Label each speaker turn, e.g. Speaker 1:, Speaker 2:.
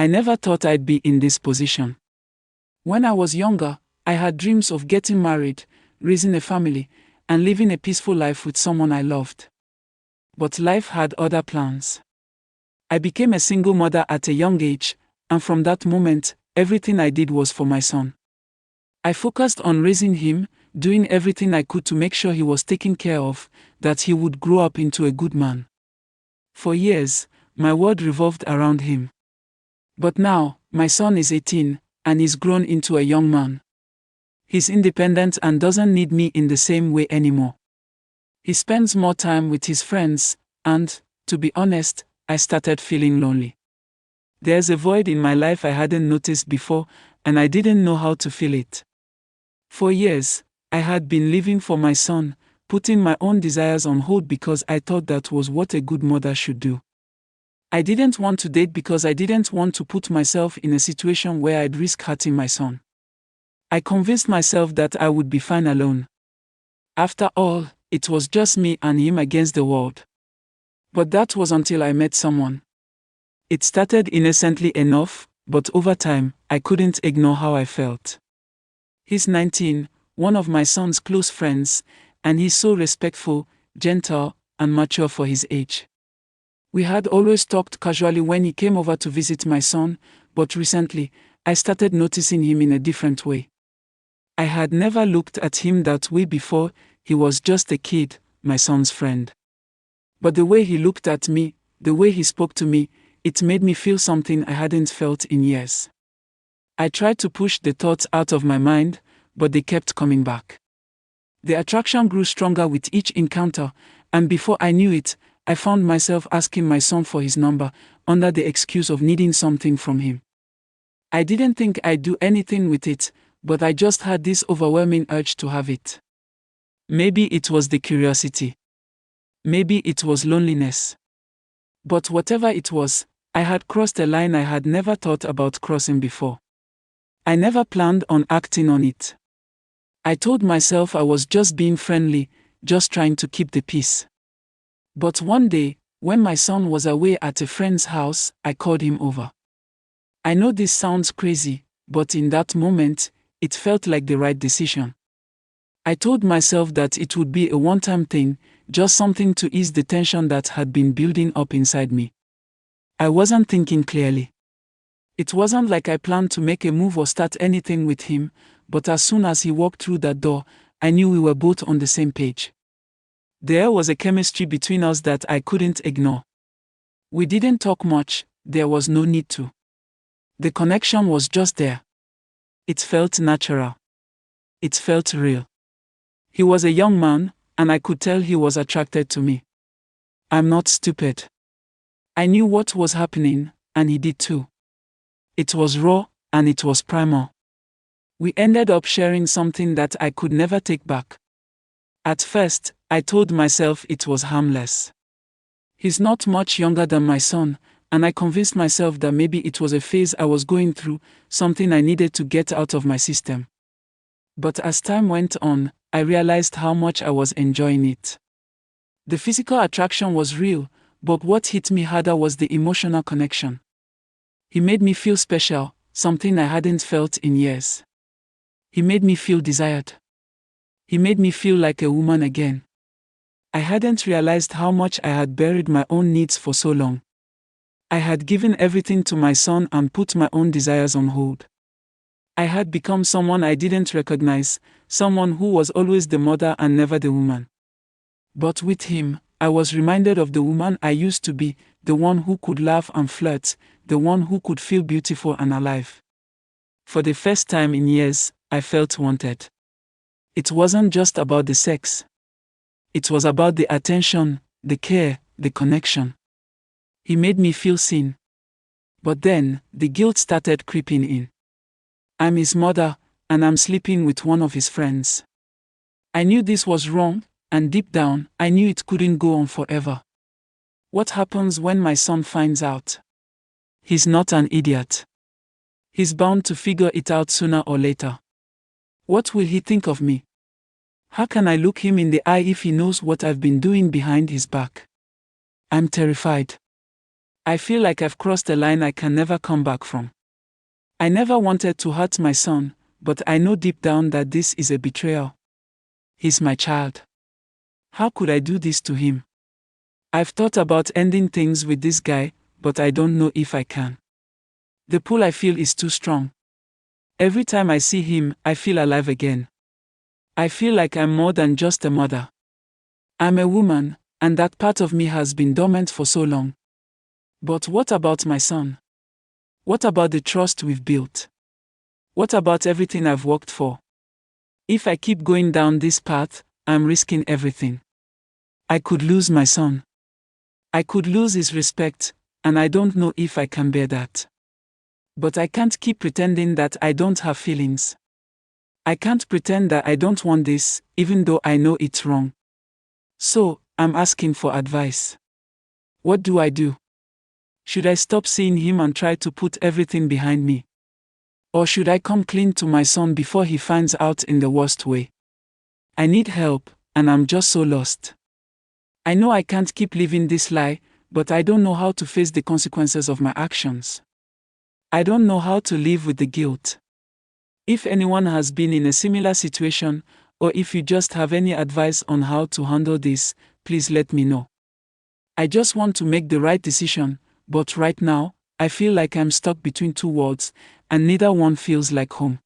Speaker 1: I never thought I'd be in this position. When I was younger, I had dreams of getting married, raising a family, and living a peaceful life with someone I loved. But life had other plans. I became a single mother at a young age, and from that moment, everything I did was for my son. I focused on raising him, doing everything I could to make sure he was taken care of, that he would grow up into a good man. For years, my world revolved around him. But now, my son is 18, and he's grown into a young man. He's independent and doesn't need me in the same way anymore. He spends more time with his friends, and, to be honest, I started feeling lonely. There's a void in my life I hadn't noticed before, and I didn't know how to fill it. For years, I had been living for my son, putting my own desires on hold because I thought that was what a good mother should do. I didn't want to date because I didn't want to put myself in a situation where I'd risk hurting my son. I convinced myself that I would be fine alone. After all, it was just me and him against the world. But that was until I met someone. It started innocently enough, but over time, I couldn't ignore how I felt. He's 19, one of my son's close friends, and he's so respectful, gentle, and mature for his age. We had always talked casually when he came over to visit my son, but recently, I started noticing him in a different way. I had never looked at him that way before. He was just a kid, my son's friend. But the way he looked at me, the way he spoke to me, it made me feel something I hadn't felt in years. I tried to push the thoughts out of my mind, but they kept coming back. The attraction grew stronger with each encounter, and before I knew it, I found myself asking my son for his number, under the excuse of needing something from him. I didn't think I'd do anything with it, but I just had this overwhelming urge to have it. Maybe it was the curiosity. Maybe it was loneliness. But whatever it was, I had crossed a line I had never thought about crossing before. I never planned on acting on it. I told myself I was just being friendly, just trying to keep the peace. But one day, when my son was away at a friend's house, I called him over. I know this sounds crazy, but in that moment, it felt like the right decision. I told myself that it would be a one-time thing, just something to ease the tension that had been building up inside me. I wasn't thinking clearly. It wasn't like I planned to make a move or start anything with him, but as soon as he walked through that door, I knew we were both on the same page. There was a chemistry between us that I couldn't ignore. We didn't talk much, there was no need to. The connection was just there. It felt natural. It felt real. He was a young man, and I could tell he was attracted to me. I'm not stupid. I knew what was happening, and he did too. It was raw, and it was primal. We ended up sharing something that I could never take back. At first, I told myself it was harmless. He's not much younger than my son, and I convinced myself that maybe it was a phase I was going through, something I needed to get out of my system. But as time went on, I realized how much I was enjoying it. The physical attraction was real, but what hit me harder was the emotional connection. He made me feel special, something I hadn't felt in years. He made me feel desired. He made me feel like a woman again. I hadn't realized how much I had buried my own needs for so long. I had given everything to my son and put my own desires on hold. I had become someone I didn't recognize, someone who was always the mother and never the woman. But with him, I was reminded of the woman I used to be, the one who could laugh and flirt, the one who could feel beautiful and alive. For the first time in years, I felt wanted. It wasn't just about the sex. It was about the attention, the care, the connection. He made me feel seen. But then, the guilt started creeping in. I'm his mother, and I'm sleeping with one of his friends. I knew this was wrong, and deep down, I knew it couldn't go on forever. What happens when my son finds out? He's not an idiot. He's bound to figure it out sooner or later. What will he think of me? How can I look him in the eye if he knows what I've been doing behind his back? I'm terrified. I feel like I've crossed a line I can never come back from. I never wanted to hurt my son, but I know deep down that this is a betrayal. He's my child. How could I do this to him? I've thought about ending things with this guy, but I don't know if I can. The pull I feel is too strong. Every time I see him, I feel alive again. I feel like I'm more than just a mother. I'm a woman, and that part of me has been dormant for so long. But what about my son? What about the trust we've built? What about everything I've worked for? If I keep going down this path, I'm risking everything. I could lose my son. I could lose his respect, and I don't know if I can bear that. But I can't keep pretending that I don't have feelings. I can't pretend that I don't want this, even though I know it's wrong. So, I'm asking for advice. What do I do? Should I stop seeing him and try to put everything behind me? Or should I come clean to my son before he finds out in the worst way? I need help, and I'm just so lost. I know I can't keep living this lie, but I don't know how to face the consequences of my actions. I don't know how to live with the guilt. If anyone has been in a similar situation, or if you just have any advice on how to handle this, please let me know. I just want to make the right decision, but right now, I feel like I'm stuck between two worlds, and neither one feels like home.